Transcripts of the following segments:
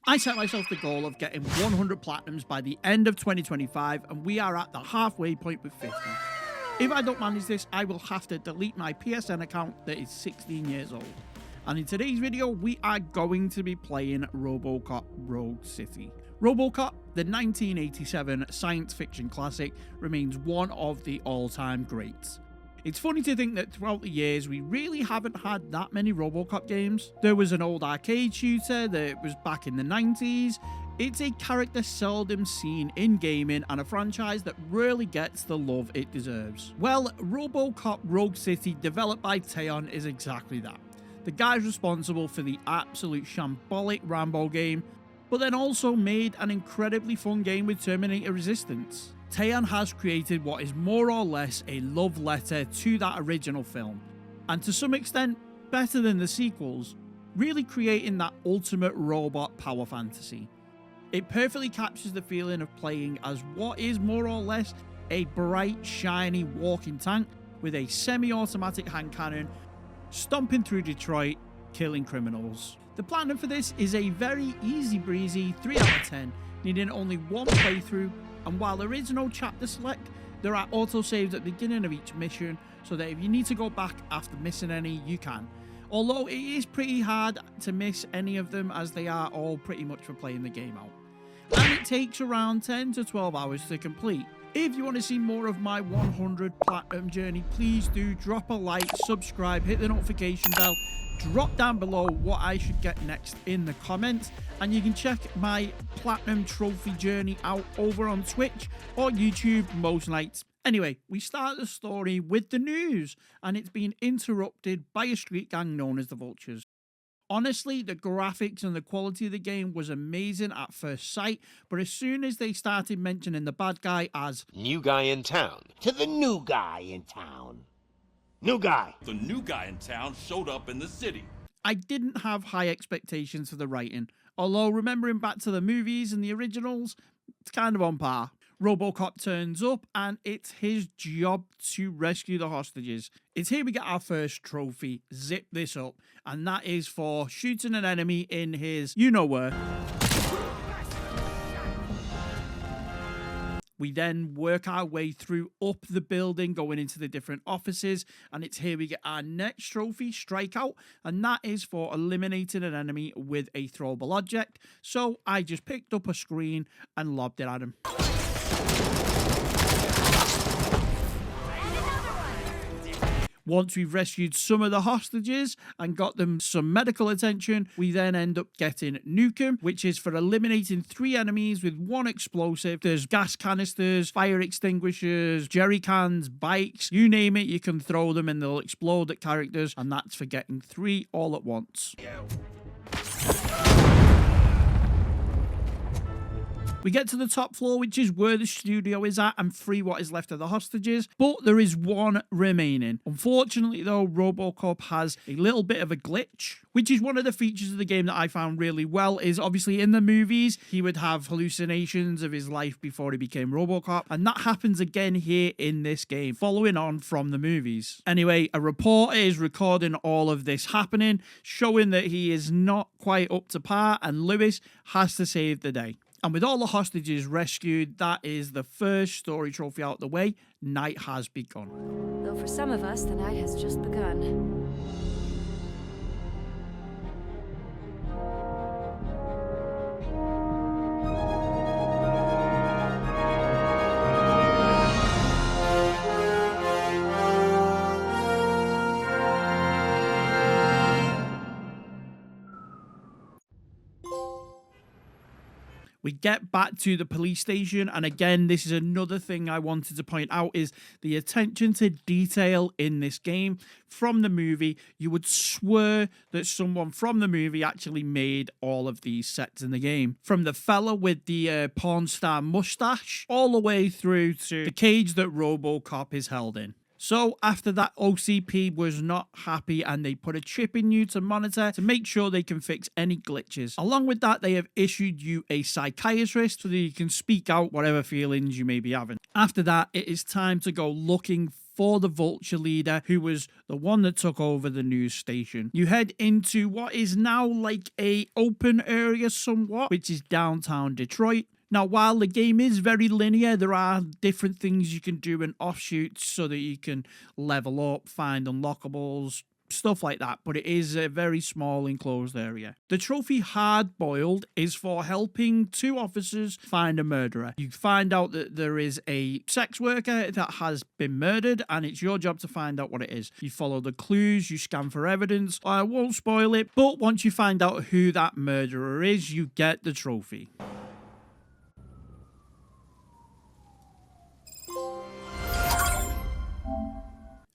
I set myself the goal of getting 100 platinums by the end of 2025, and we are at the halfway point with 50. If I don't manage this, I will have to delete my PSN account that is 16 years old. And in today's video, we are going to be playing Robocop Rogue City. Robocop, the 1987 science fiction classic, remains one of the all-time greats. It's funny to think that throughout the years, we really haven't had that many Robocop games. There was an old arcade shooter that was back in the 90s. It's a character seldom seen in gaming and a franchise that rarely gets the love it deserves. Well, Robocop Rogue City, developed by Teon, is exactly that. The guy's responsible for the absolute shambolic Rambo game, but then also made an incredibly fun game with Terminator Resistance. Teon has created what is more or less a love letter to that original film, and to some extent better than the sequels, really creating that ultimate robot power fantasy. It perfectly captures the feeling of playing as what is more or less a bright, shiny walking tank with a semi-automatic hand cannon, stomping through Detroit, killing criminals. The platinum for this is a very easy breezy 3 out of 10, needing only one playthrough, and while there is no chapter select, there are autosaves at the beginning of each mission, so that if you need to go back after missing any, you can. Although it is pretty hard to miss any of them, as they are all pretty much for playing the game out. And it takes around 10 to 12 hours to complete. If you want to see more of my 100 platinum journey, please do drop a like, subscribe, hit the notification bell, drop down below what I should get next in the comments, and you can check my platinum trophy journey out over on Twitch or YouTube most nights. Anyway, we start the story with the news, and it's been interrupted by a street gang known as the Vultures. Honestly, the graphics and the quality of the game was amazing at first sight, but as soon as they started mentioning the bad guy as new guy in town, to the new guy in town. New guy. The new guy in town showed up in the city. I didn't have high expectations for the writing, although remembering back to the movies and the originals, it's kind of on par. Robocop turns up and it's his job to rescue the hostages. It's here we get our first trophy, zip this up, and that is for shooting an enemy in his you-know-where. We then work our way through up the building, going into the different offices, and it's here we get our next trophy, Strikeout, and that is for eliminating an enemy with a throwable object. So I just picked up a screen and lobbed it at him. Once we've rescued some of the hostages and got them some medical attention, we then end up getting Nukem, which is for eliminating 3 enemies with 1 explosive. There's gas canisters, fire extinguishers, jerry cans, bikes, you name it, you can throw them and they'll explode at characters, and that's for getting 3 all at once. We get to the top floor, which is where the studio is at, and free what is left of the hostages, but there is 1 remaining. Unfortunately though, Robocop has a little bit of a glitch, which is one of the features of the game that I found really well. Is obviously in the movies, he would have hallucinations of his life before he became Robocop, and that happens again here in this game, following on from the movies. Anyway, a reporter is recording all of this happening, showing that he is not quite up to par, and Lewis has to save the day. And with all the hostages rescued, that is the first story trophy out the way. Night has begun. Though for some of us, the night has just begun. We get back to the police station, and again, this is another thing I wanted to point out, is the attention to detail in this game. From the movie, you would swear that someone from the movie actually made all of these sets in the game. From the fella with the porn star mustache, all the way through to the cage that Robocop is held in. So after that, OCP was not happy and they put a chip in you to monitor to make sure they can fix any glitches. Along with that, they have issued you a psychiatrist so that you can speak out whatever feelings you may be having. After that, it is time to go looking for the Vulture leader, who was the one that took over the news station. You head into what is now like a open area somewhat, which is downtown Detroit. Now, while the game is very linear, there are different things you can do in offshoots so that you can level up, find unlockables, stuff like that, but it is a very small enclosed area. The trophy Hard Boiled is for helping 2 officers find a murderer. You find out that there is a sex worker that has been murdered, and it's your job to find out what it is. You follow the clues, you scan for evidence. I won't spoil it, but once you find out who that murderer is, you get the trophy.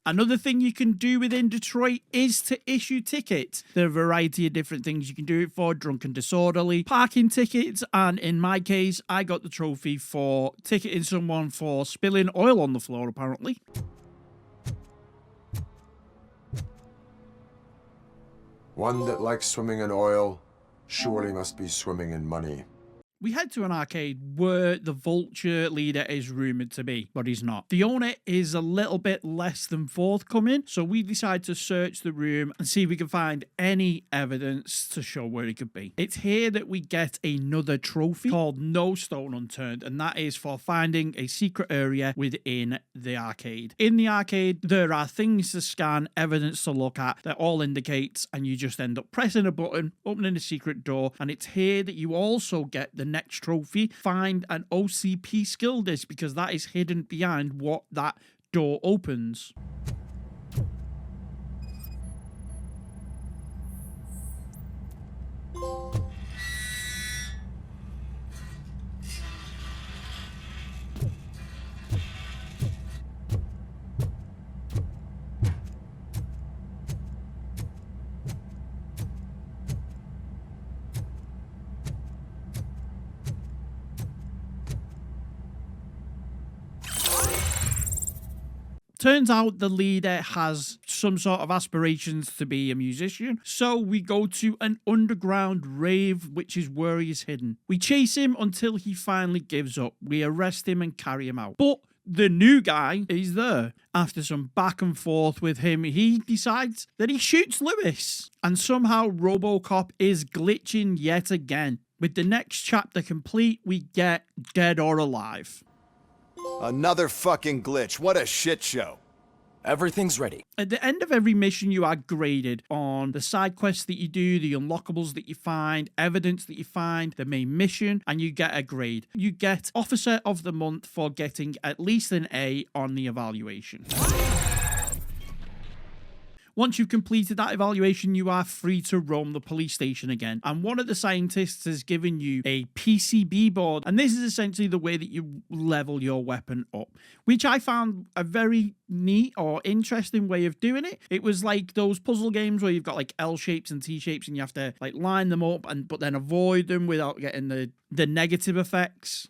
Another thing you can do within Detroit is to issue tickets. There are a variety of different things you can do it for: drunk and disorderly, parking tickets, and in my case, I got the trophy for ticketing someone for spilling oil on the floor, apparently. One that likes swimming in oil surely must be swimming in money. We head to an arcade where the Vulture leader is rumoured to be, but he's not. The owner is a little bit less than forthcoming, so we decide to search the room and see if we can find any evidence to show where he could be. It's here that we get another trophy called No Stone Unturned, and that is for finding a secret area within the arcade. In the arcade, there are things to scan, evidence to look at that all indicates, and you just end up pressing a button, opening a secret door, and it's here that you also get the next trophy: find an OCP skill disc, because that is hidden behind what that door opens. Turns out the leader has some sort of aspirations to be a musician, so we go to an underground rave, which is where he is hidden. We chase him until he finally gives up. We arrest him and carry him out. But the new guy is there. After some back and forth with him, he decides that he shoots Lewis. And somehow Robocop is glitching yet again. With the next chapter complete, we get Dead or Alive. Another fucking glitch. What a shit show. Everything's ready. At the end of every mission, you are graded on the side quests that you do, the unlockables that you find, evidence that you find, the main mission, and you get a grade. You get Officer of the Month for getting at least an A on the evaluation. Once you've completed that evaluation, you are free to roam the police station again. And one of the scientists has given you a PCB board. And this is essentially the way that you level your weapon up, which I found a very neat or interesting way of doing it. It was like those puzzle games where you've got like L shapes and T shapes and you have to like line them up but then avoid them without getting the negative effects.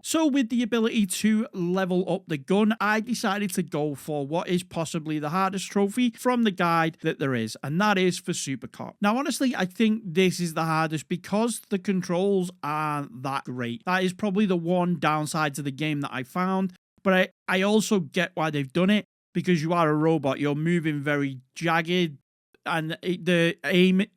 So with the ability to level up the gun, I decided to go for what is possibly the hardest trophy from the guide that there is, and that is for Super Cop. Now, honestly, I think this is the hardest because the controls aren't that great. That is probably the one downside to the game that I found, but I also get why they've done it, because you are a robot, you're moving very jagged, and the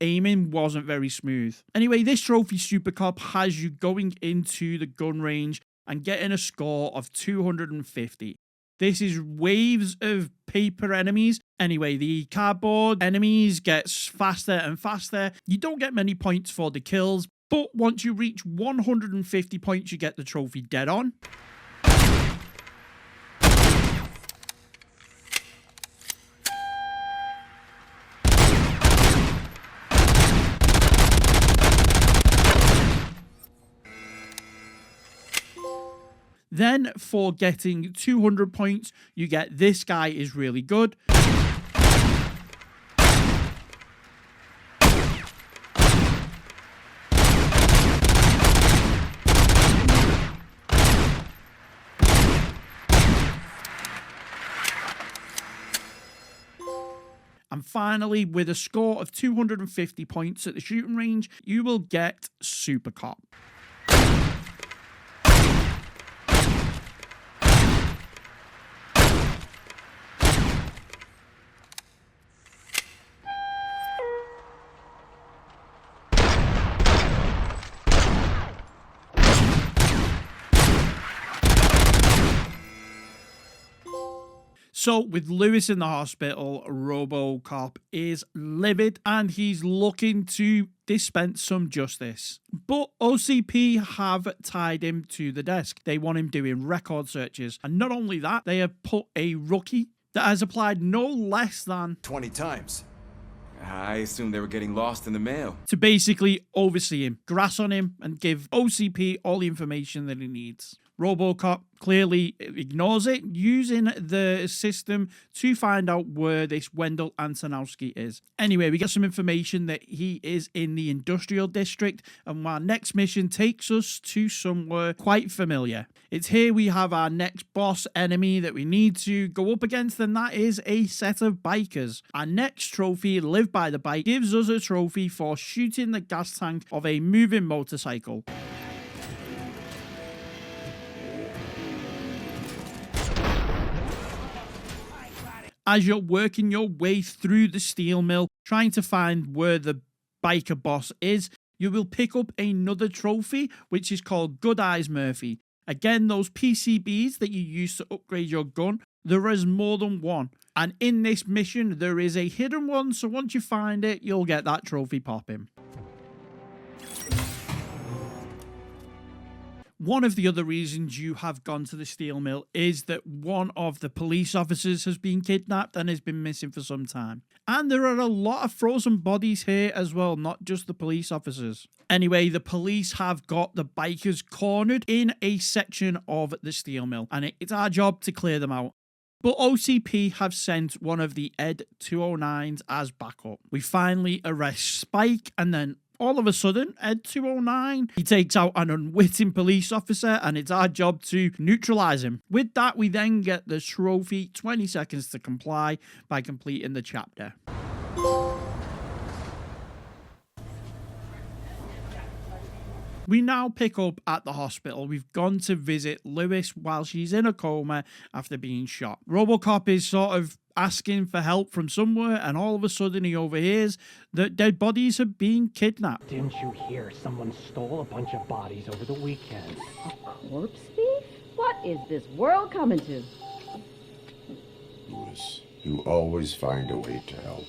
aiming wasn't very smooth. Anyway, this trophy, Super Cop, has you going into the gun range and getting a score of 250. This is waves of paper enemies. Anyway, the cardboard enemies gets faster and faster. You don't get many points for the kills, but once you reach 150 points, you get the trophy dead on. Then for getting 200 points, you get This Guy Is Really Good. And finally, with a score of 250 points at the shooting range, you will get Super Cop. So with Lewis in the hospital, Robocop is livid and he's looking to dispense some justice. But OCP have tied him to the desk. They want him doing record searches. And not only that, they have put a rookie that has applied no less than 20 times. I assumed they were getting lost in the mail. to basically oversee him, grass on him, and give OCP all the information that he needs. Robocop clearly ignores it, using the system to find out where this Wendell Antonowski is. Anyway, we get some information that he is in the industrial district, and our next mission takes us to somewhere quite familiar. It's here we have our next boss enemy that we need to go up against, and that is a set of bikers. Our next trophy, Live by the Bike, gives us a trophy for shooting the gas tank of a moving motorcycle. As you're working your way through the steel mill, trying to find where the biker boss is, you will pick up another trophy, which is called Good Eyes Murphy. Again, those PCBs that you use to upgrade your gun, there is more than one. And in this mission, there is a hidden one, so once you find it, you'll get that trophy popping. One of the other reasons you have gone to the steel mill is that one of the police officers has been kidnapped and has been missing for some time. And there are a lot of frozen bodies here as well, not just the police officers. Anyway, the police have got the bikers cornered in a section of the steel mill, and it's our job to clear them out. But OCP have sent one of the Ed 209s as backup. We finally arrest Spike, and then all of a sudden, Ed 209, he takes out an unwitting police officer, and it's our job to neutralize him. With that, we then get the trophy, 20 seconds to comply, by completing the chapter. We now pick up at the hospital. We've gone to visit Lewis while she's in a coma after being shot. Robocop is sort of asking for help from somewhere, and all of a sudden he overhears that dead bodies have been kidnapped. Didn't you hear someone stole a bunch of bodies over the weekend? A corpse thief? What is this world coming to? Lewis, you always find a way to help.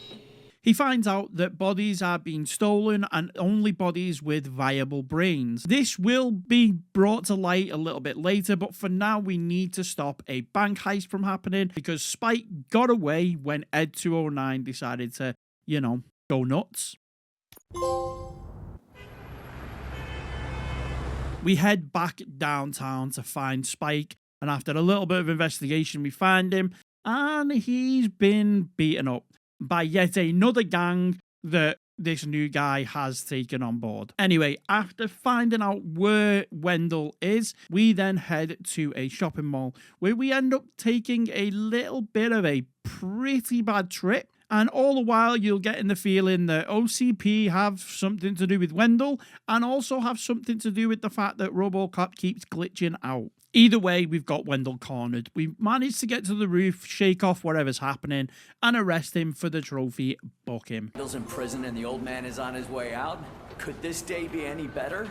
He finds out that bodies are being stolen, and only bodies with viable brains. This will be brought to light a little bit later, but for now we need to stop a bank heist from happening because Spike got away when Ed 209 decided to, go nuts. We head back downtown to find Spike, and after a little bit of investigation we find him, and he's been beaten up by yet another gang that this new guy has taken on board. Anyway, after finding out where Wendell is, we then head to a shopping mall where we end up taking a little bit of a pretty bad trip. And all the while, you'll get in the feeling that OCP have something to do with Wendell and also have something to do with the fact that Robocop keeps glitching out. Either way, we've got Wendell cornered. We managed to get to the roof, shake off whatever's happening, and arrest him for the trophy, book him. Bill's in prison and the old man is on his way out. Could this day be any better?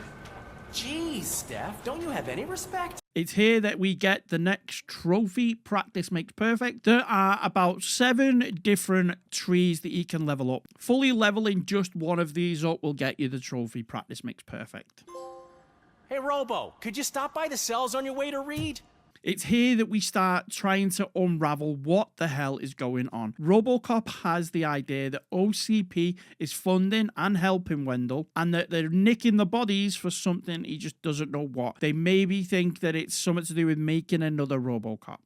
Jeez, Steph, don't you have any respect? It's here that we get the next trophy, Practice Makes Perfect. There are about 7 different trees that you can level up. Fully leveling just one of these up will get you the trophy, Practice Makes Perfect. Hey, Robo, could you stop by the cells on your way to read? It's here that we start trying to unravel what the hell is going on. Robocop has the idea that OCP is funding and helping Wendell, and that they're nicking the bodies for something he just doesn't know what. They maybe think that it's something to do with making another Robocop.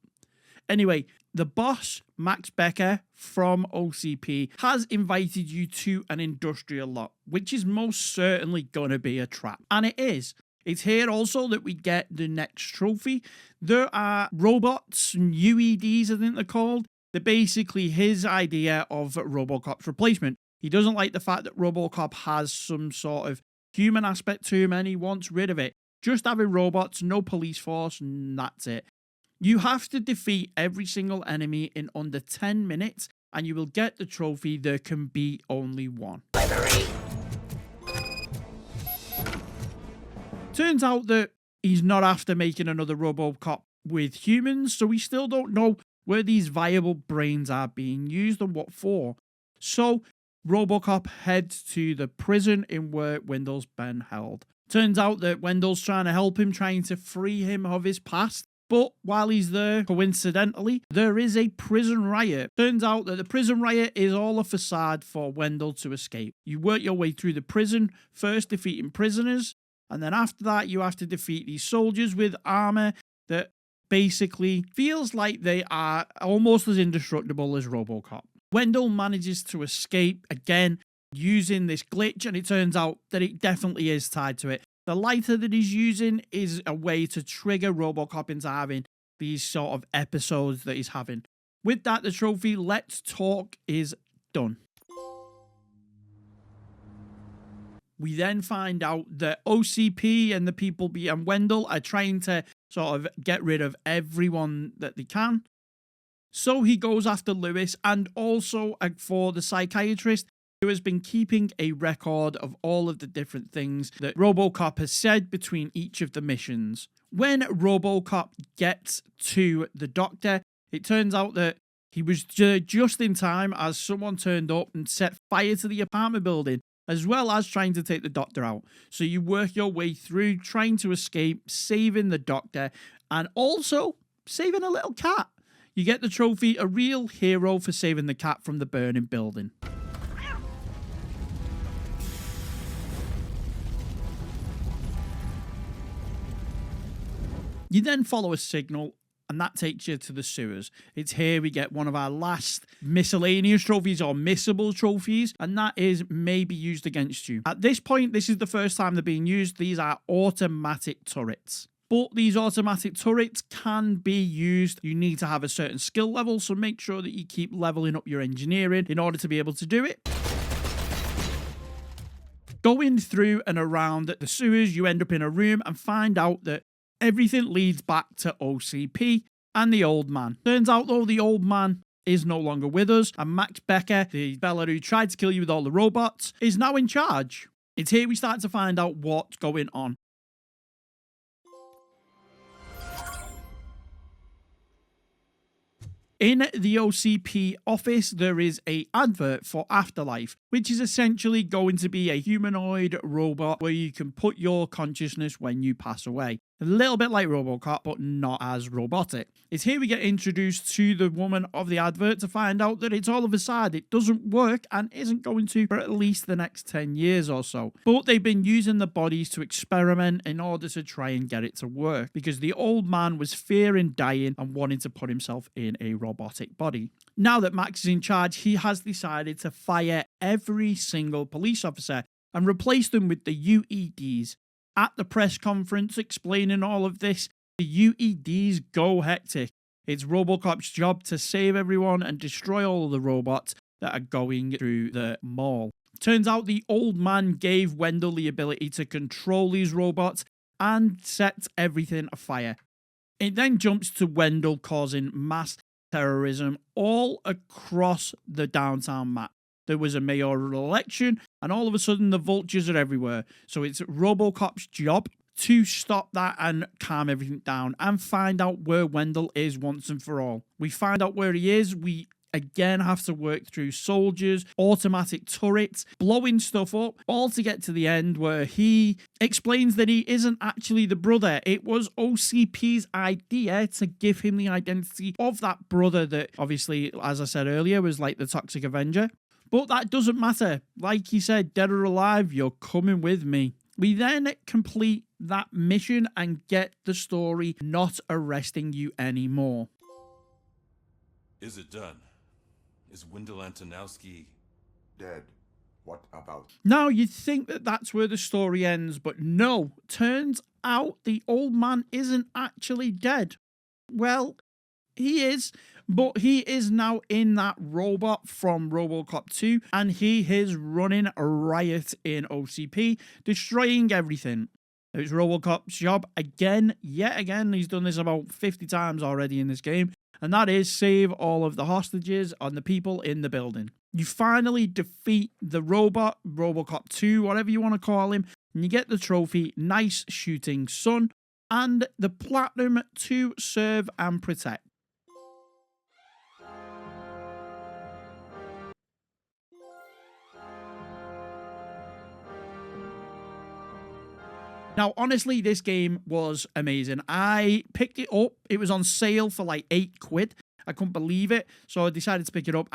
Anyway, the boss, Max Becker from OCP, has invited you to an industrial lot, which is most certainly going to be a trap. And it is. It's here also that we get the next trophy. There are robots, UEDs I think they're called. They're basically his idea of Robocop's replacement. He doesn't like the fact that Robocop has some sort of human aspect to him and he wants rid of it. Just having robots, no police force, and that's it. You have to defeat every single enemy in under 10 minutes and you will get the trophy. There can be only one. Library. Turns out that he's not after making another Robocop with humans, so we still don't know where these viable brains are being used and what for. So Robocop heads to the prison in where Wendell's been held. Turns out that Wendell's trying to help him, trying to free him of his past. But while he's there, coincidentally, there is a prison riot. Turns out that the prison riot is all a facade for Wendell to escape. You work your way through the prison, first defeating prisoners, and then after that you have to defeat these soldiers with armor that basically feels like they are almost as indestructible as Robocop. Wendell manages to escape again using this glitch, and it turns out that it definitely is tied to it. The lighter that he's using is a way to trigger Robocop into having these sort of episodes that he's having. With that, the trophy Let's Talk is done. We then find out that OCP and the people behind Wendell are trying to sort of get rid of everyone that they can. So he goes after Lewis, and also for the psychiatrist, who has been keeping a record of all of the different things that Robocop has said between each of the missions. When Robocop gets to the doctor, it turns out that he was just in time as someone turned up and set fire to the apartment building, as well as trying to take the doctor out. So you work your way through trying to escape, saving the doctor, and also saving a little cat. You get the trophy, a real hero for saving the cat from the burning building. You then follow a signal, and that takes you to the sewers. It's here we get one of our last miscellaneous trophies, or missable trophies, and that is maybe used against you. At this point, this is the first time they're being used. These are automatic turrets. But these automatic turrets can be used. You need to have a certain skill level, so make sure that you keep leveling up your engineering in order to be able to do it. Going through and around the sewers, you end up in a room and find out that everything leads back to OCP and the old man. Turns out, though, the old man is no longer with us, and Max Becker, the fella who tried to kill you with all the robots, is now in charge. It's here we start to find out what's going on. In the OCP office, there is an advert for Afterlife, which is essentially going to be a humanoid robot where you can put your consciousness when you pass away. A little bit like Robocop, but not as robotic. It's here we get introduced to the woman of the advert to find out that it's all of a side. It doesn't work and isn't going to for at least the next 10 years or so. But they've been using the bodies to experiment in order to try and get it to work, because the old man was fearing dying and wanting to put himself in a robotic body. Now that Max is in charge, he has decided to fire every single police officer and replace them with the UEDs. At the press conference explaining all of this, the UEDs go hectic. It's Robocop's job to save everyone and destroy all of the robots that are going through the mall. Turns out the old man gave Wendell the ability to control these robots and set everything afire. It then jumps to Wendell causing mass terrorism all across the downtown map. There was a mayoral election, and all of a sudden the vultures are everywhere. So it's Robocop's job to stop that and calm everything down and find out where Wendell is once and for all. We find out where he is. We again have to work through soldiers, automatic turrets, blowing stuff up, all to get to the end where he explains that he isn't actually the brother. It was OCP's idea to give him the identity of that brother that obviously, as I said earlier, was like the Toxic Avenger. But that doesn't matter. Like he said, dead or alive, you're coming with me. We then complete that mission and get the story not arresting you anymore. Is it done? Is Wendell Antonowski Dead. What about? Now, you'd think that that's where the story ends, but no. Turns out the old man isn't actually dead. Well, he is, but he is now in that robot from Robocop 2, and he is running a riot in OCP, destroying everything. It's Robocop's job again, yet again. He's done this about 50 times already in this game, and that is save all of the hostages and the people in the building. You finally defeat the robot, Robocop 2, whatever you want to call him, and you get the trophy, Nice Shooting Son, and the platinum to serve and protect. Now, honestly, this game was amazing. I picked it up. It was on sale for like £8. I couldn't believe it. So I decided to pick it up.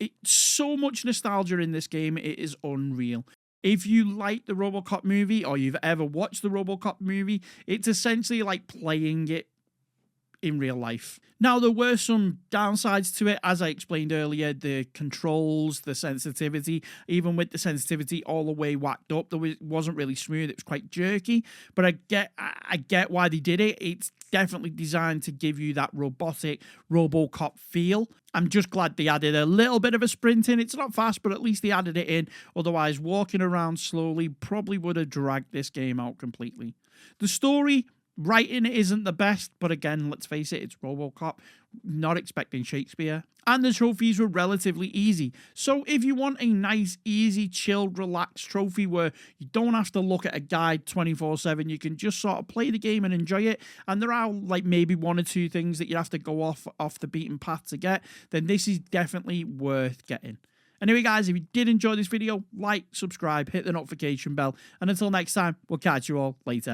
It's so much nostalgia in this game. It is unreal. If you like the Robocop movie or you've ever watched the Robocop movie, it's essentially like playing it in real life. Now, there were some downsides to it, as I explained earlier. The controls, the sensitivity, even with the sensitivity all the way whacked up, it wasn't really smooth. It was quite jerky, but I get why they did it. It's definitely designed to give you that robotic Robocop feel. I'm just glad they added a little bit of a sprint in. It's not fast, but at least they added it in. Otherwise, walking around slowly probably would have dragged this game out completely. The story, writing isn't the best, but again, let's face it, it's Robocop. Not expecting Shakespeare. And the trophies were relatively easy. So if you want a nice, easy, chilled, relaxed trophy where you don't have to look at a guide 24/7, you can just sort of play the game and enjoy it, and there are like maybe one or two things that you have to go off the beaten path to get, then this is definitely worth getting. Anyway, guys, if you did enjoy this video, like, subscribe, hit the notification bell, and until next time, we'll catch you all later.